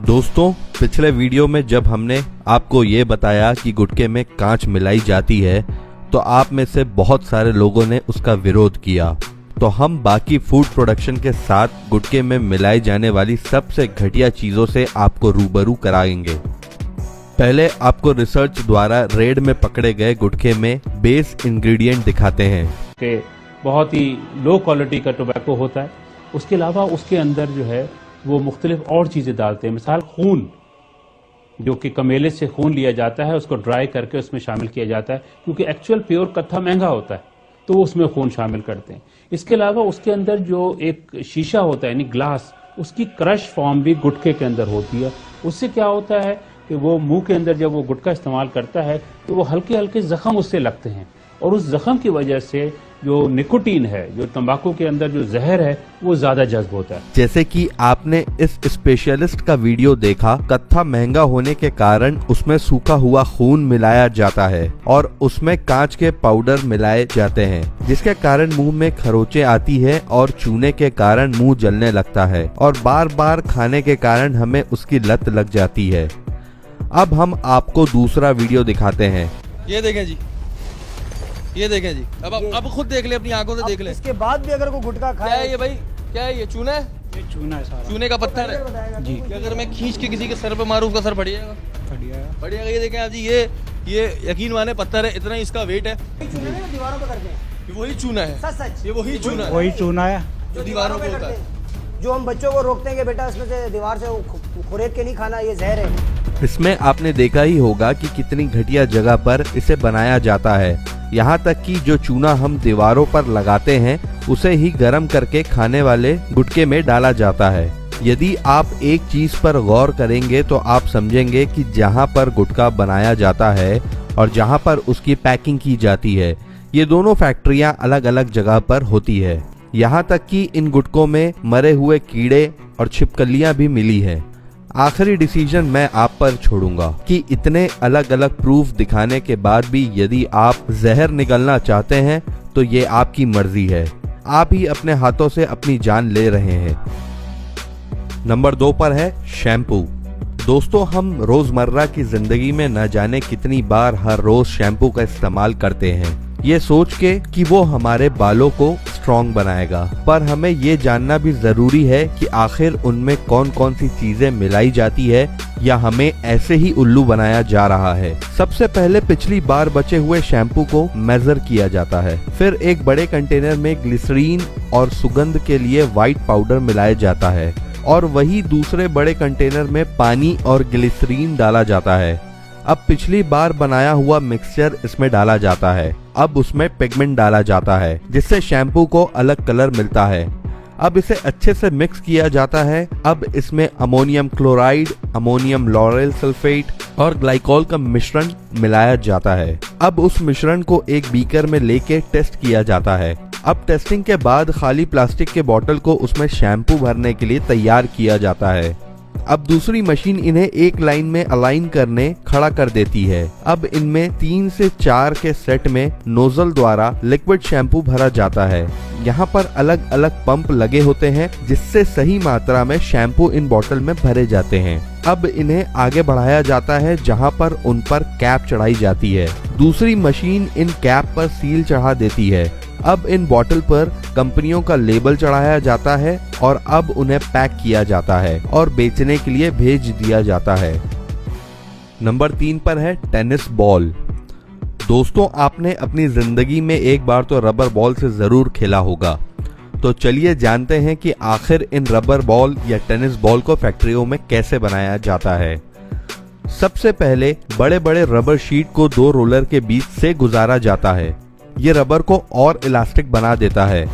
दोस्तों, पिछले वीडियो में जब हमने आपको ये बताया कि गुटखे में कांच मिलाई जाती है तो आप में से बहुत सारे लोगों ने उसका विरोध किया। तो हम बाकी फूड प्रोडक्शन के साथ गुटखे में मिलाई जाने वाली सबसे घटिया चीजों से आपको रूबरू कराएंगे। पहले आपको रिसर्च द्वारा रेड में पकड़े गए गुटखे में बेस इंग्रेडिएंट दिखाते हैं कि बहुत ही लो क्वालिटी का टोबैको होता है। उसके अलावा उसके अंदर जो है वो मुख्तलिफ और चीज़ें डालते हैं। मिसाल खून, जो कि कमेले से खून लिया जाता है, उसको ड्राई करके उसमें शामिल किया जाता है, क्योंकि एक्चुअल प्योर कत्था महंगा होता है तो उसमें खून शामिल करते हैं। इसके अलावा उसके अंदर जो एक शीशा होता है यानी ग्लास, उसकी क्रश फॉर्म भी गुटखे के अंदर होती है। उससे क्या होता है कि वो मुंह के अंदर जब वो गुटखा इस्तेमाल करता है तो वो हल्के हल्के जख्म उससे लगते हैं और उस जख्म की वजह से जो निकोटीन है, जो तंबाकू के अंदर जो जहर है, वो ज्यादा जज्ब होता है। जैसे कि आपने इस स्पेशलिस्ट का वीडियो देखा, कत्था महंगा होने के कारण उसमें सूखा हुआ खून मिलाया जाता है और उसमें कांच के पाउडर मिलाए जाते हैं, जिसके कारण मुंह में खरोंचे आती है और चूने के कारण मुंह जलने लगता है और बार बार खाने के कारण हमें उसकी लत लग जाती है। अब हम आपको दूसरा वीडियो दिखाते हैं। ये देखें जी, ये देखें जी, अब खुद देख ले, अपनी आंखों से देख ले। इसके बाद भी अगर कोई गुटखा खाए, क्या है ये भाई, क्या है ये? चूना है? ये चूना है सारा, चूने का पत्थर है जी। अगर मैं खींच के किसी के सर पे मारूं, उसका सर फट जाएगा। फट जाएगा। ये देखें आप जी, ये यकीन माने पत्थर है, इतना ही इसका वेट है। दीवारों पे करते हैं, ये वही चूना है। सच ये वही चूना है, वही चूना है जो दीवारों पे होता है। जो हम बच्चों को रोकते हैं कि बेटा इसमें से दीवार से खुरेद के नहीं खाना, ये जहर है। इसमें आपने देखा ही होगा कि कितनी घटिया जगह पर इसे बनाया जाता है। यहाँ तक कि जो चूना हम दीवारों पर लगाते हैं उसे ही गर्म करके खाने वाले गुटखे में डाला जाता है। यदि आप एक चीज पर गौर करेंगे तो आप समझेंगे कि जहाँ पर गुटखा बनाया जाता है और जहाँ पर उसकी पैकिंग की जाती है, ये दोनों फैक्ट्रियाँ अलग अलग जगह पर होती है। यहाँ तक कि इन गुटखों में मरे हुए कीड़े और छिपकलियाँ भी मिली है। आखिरी डिसीजन मैं आप पर छोड़ूंगा कि इतने अलग अलग प्रूफ दिखाने के बाद भी यदि आप जहर निगलना चाहते हैं तो ये आपकी मर्जी है। आप ही अपने हाथों से अपनी जान ले रहे हैं। नंबर 2 पर है शैम्पू। दोस्तों, हम रोजमर्रा की जिंदगी में न जाने कितनी बार हर रोज शैम्पू का इस्तेमाल करते हैं, ये सोच के कि वो हमारे बालों को स्ट्रॉन्ग बनाएगा। पर हमें ये जानना भी जरूरी है कि आखिर उनमें कौन कौन सी चीजें मिलाई जाती है या हमें ऐसे ही उल्लू बनाया जा रहा है। सबसे पहले पिछली बार बचे हुए शैम्पू को मेजर किया जाता है, फिर एक बड़े कंटेनर में ग्लिसरीन और सुगंध के लिए व्हाइट पाउडर मिलाया जाता है और वही दूसरे बड़े कंटेनर में पानी और ग्लिसरीन डाला जाता है। अब पिछली बार बनाया हुआ मिक्सचर इसमें डाला जाता है। अब उसमें पिगमेंट डाला जाता है जिससे शैम्पू को अलग कलर मिलता है। अब इसे अच्छे से मिक्स किया जाता है। अब इसमें ammonium chloride, ammonium lauryl sulphate और ग्लाइकोल का मिश्रण मिलाया जाता है। अब उस मिश्रण को एक बीकर में लेके टेस्ट किया जाता है। अब टेस्टिंग के बाद खाली प्लास्टिक के बोतल को उसमें शैम्पू भरने के लिए तैयार किया जाता है। अब दूसरी मशीन इन्हें एक लाइन में अलाइन करने खड़ा कर देती है। अब इनमें 3 से 4 के सेट में नोजल द्वारा लिक्विड शैम्पू भरा जाता है। यहाँ पर अलग अलग पंप लगे होते हैं जिससे सही मात्रा में शैम्पू इन बोतल में भरे जाते हैं। अब इन्हें आगे बढ़ाया जाता है जहाँ पर उन पर कैप चढ़ाई जाती है। दूसरी मशीन इन कैप पर सील चढ़ा देती है। अब इन बोतल पर कंपनियों का लेबल चढ़ाया जाता है और अब उन्हें पैक किया जाता है और बेचने के लिए भेज दिया जाता है। नंबर 3 पर है टेनिस बॉल। दोस्तों, आपने अपनी जिंदगी में एक बार तो रबर बॉल से जरूर खेला होगा। तो चलिए जानते हैं कि आखिर इन रबर बॉल या टेनिस बॉल को फैक्ट्रियों में कैसे बनाया जाता है। सबसे पहले बड़े बड़े रबर शीट को 2 रोलर के बीच से गुजारा जाता है। ये रबर को और इलास्टिक बना देता है।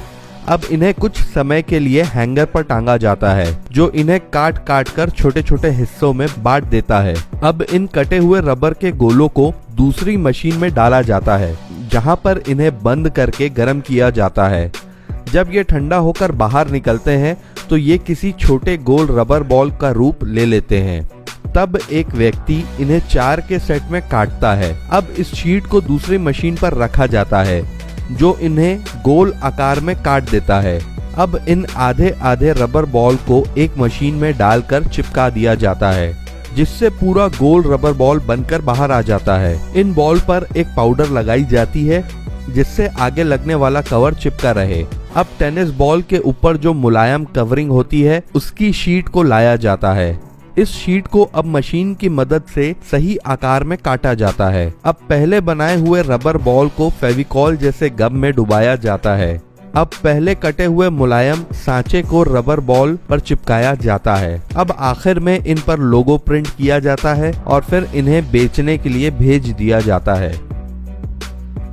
अब इन्हें कुछ समय के लिए हैंगर पर टांगा जाता है जो इन्हें काट काट कर छोटे छोटे हिस्सों में बांट देता है। अब इन कटे हुए रबर के गोलों को दूसरी मशीन में डाला जाता है जहां पर इन्हें बंद करके गर्म किया जाता है। जब ये ठंडा होकर बाहर निकलते हैं तो ये किसी छोटे गोल रबर बॉल का रूप ले लेते हैं। तब एक व्यक्ति इन्हें 4 के सेट में काटता है। अब इस शीट को दूसरी मशीन पर रखा जाता है जो इन्हें गोल आकार में काट देता है। अब इन आधे आधे रबर बॉल को एक मशीन में डालकर चिपका दिया जाता है, जिससे पूरा गोल रबर बॉल बनकर बाहर आ जाता है। इन बॉल पर एक पाउडर लगाई जाती है जिससे आगे लगने वाला कवर चिपका रहे। अब टेनिस बॉल के ऊपर जो मुलायम कवरिंग होती है उसकी शीट को लाया जाता है। इस शीट को अब मशीन की मदद से सही आकार में काटा जाता है। अब पहले बनाए हुए रबर बॉल को फेविकॉल जैसे गम में डुबाया जाता है। अब पहले कटे हुए मुलायम सांचे को रबर बॉल पर चिपकाया जाता है। अब आखिर में इन पर लोगो प्रिंट किया जाता है और फिर इन्हें बेचने के लिए भेज दिया जाता है।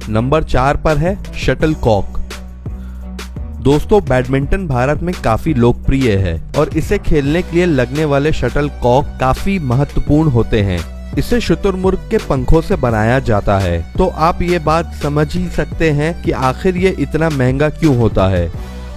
नंबर 4 पर है शटल कॉक। दोस्तों, बैडमिंटन भारत में काफी लोकप्रिय है और इसे खेलने के लिए लगने वाले शटल कॉक काफी महत्वपूर्ण होते हैं। इसे शुतुरमुर्ग के पंखों से बनाया जाता है। तो आप ये बात समझ ही सकते हैं कि आखिर ये इतना महंगा क्यों होता है।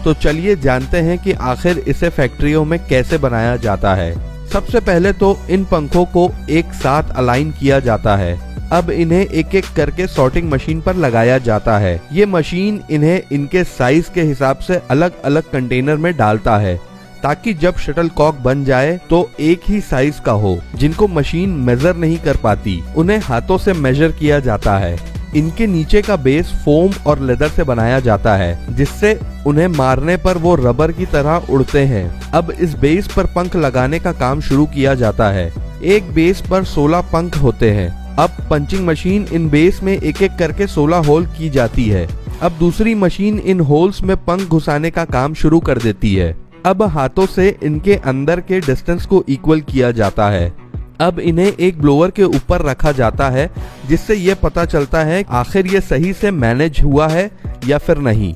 तो चलिए जानते हैं कि आखिर इसे फैक्ट्रियों में कैसे बनाया जाता है। सबसे पहले तो इन पंखों को एक साथ अलाइन किया जाता है। अब इन्हें एक एक करके सॉर्टिंग मशीन पर लगाया जाता है। ये मशीन इन्हें इनके साइज के हिसाब से अलग अलग कंटेनर में डालता है ताकि जब शटल कॉक बन जाए तो एक ही साइज का हो। जिनको मशीन मेजर नहीं कर पाती उन्हें हाथों से मेजर किया जाता है। इनके नीचे का बेस फोम और लेदर से बनाया जाता है जिससे उन्हें मारने पर वो रबर की तरह उड़ते हैं। अब इस बेस पर पंख लगाने का काम शुरू किया जाता है। एक बेस पर 16 पंख होते हैं। अब पंचिंग मशीन इन बेस में एक एक करके 16 होल की जाती है। अब दूसरी मशीन इन होल्स में पंख घुसाने का काम शुरू कर देती है। अब हाथों से इनके अंदर के डिस्टेंस को इक्वल किया जाता है। अब इन्हें एक ब्लोअर के ऊपर रखा जाता है जिससे ये पता चलता है आखिर ये सही से मैनेज हुआ है या फिर नहीं।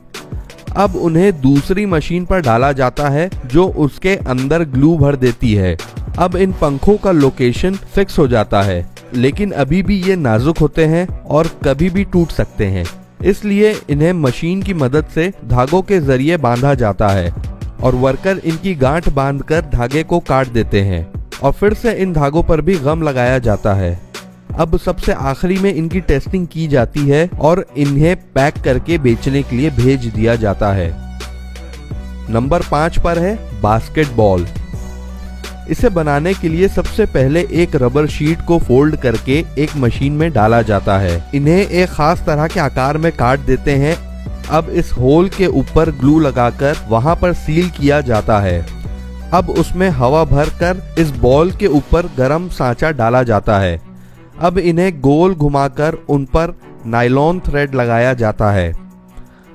अब उन्हें दूसरी मशीन पर डाला जाता है जो उसके अंदर ग्लू भर देती है। अब इन पंखों का लोकेशन फिक्स हो जाता है, लेकिन अभी भी ये नाजुक होते हैं और कभी भी टूट सकते हैं। इसलिए इन्हें मशीन की मदद से धागों के जरिए बांधा जाता है और वर्कर इनकी गांठ बांधकर धागे को काट देते हैं और फिर से इन धागों पर भी गम लगाया जाता है। अब सबसे आखिरी में इनकी टेस्टिंग की जाती है और इन्हें पैक करके बेचने के लिए भेज दिया जाता है। नंबर 5 पर है बास्केटबॉल। इसे बनाने के लिए सबसे पहले एक रबर शीट को फोल्ड करके एक मशीन में डाला जाता है। इन्हें एक खास तरह के आकार में काट देते हैं। अब इस होल के ऊपर ग्लू लगाकर वहां पर सील किया जाता है। अब उसमें हवा भरकर इस बॉल के ऊपर गर्म सांचा डाला जाता है। अब इन्हें गोल घुमाकर उन पर नायलॉन थ्रेड लगाया जाता है।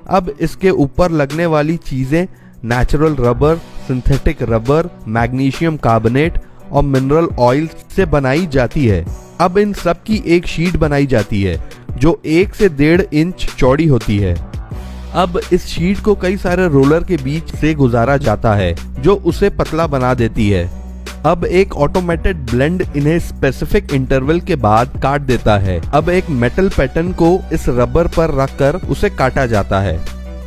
अब इसके ऊपर लगने वाली चीजें natural rubber, synthetic rubber, magnesium carbonate और मिनरल ऑयल से बनाई जाती है। अब इन सब की एक शीट बनाई जाती है जो 1 से 1.5 इंच चौड़ी होती है। अब इस शीट को कई सारे रोलर के बीच से गुजारा जाता है जो उसे पतला बना देती है। अब एक ऑटोमेटेड ब्लेंड इन्हें स्पेसिफिक इंटरवल के बाद काट देता है। अब एक मेटल पैटर्न को इस रबर पर रखकर उसे काटा जाता है।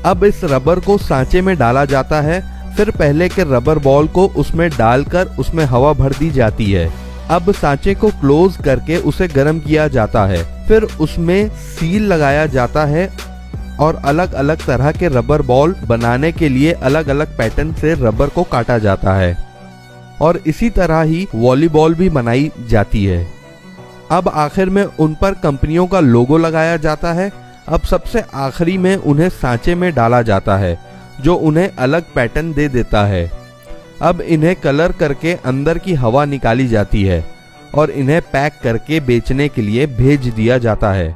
अब इस रबर को सांचे में डाला जाता है। फिर पहले के रबर बॉल को उसमें डालकर उसमें हवा भर दी जाती है। अब सांचे को क्लोज करके उसे गर्म किया जाता है। फिर उसमें सील लगाया जाता है और अलग अलग तरह के रबर बॉल बनाने के लिए अलग अलग पैटर्न से रबर को काटा जाता है और इसी तरह ही वॉलीबॉल भी बनाई जाती है। अब आखिर में उन पर कंपनियों का लोगो लगाया जाता है। अब सबसे आखिरी में उन्हें सांचे में डाला जाता है जो उन्हें अलग पैटर्न दे देता है। अब इन्हें कलर करके अंदर की हवा निकाली जाती है और इन्हें पैक करके बेचने के लिए भेज दिया जाता है।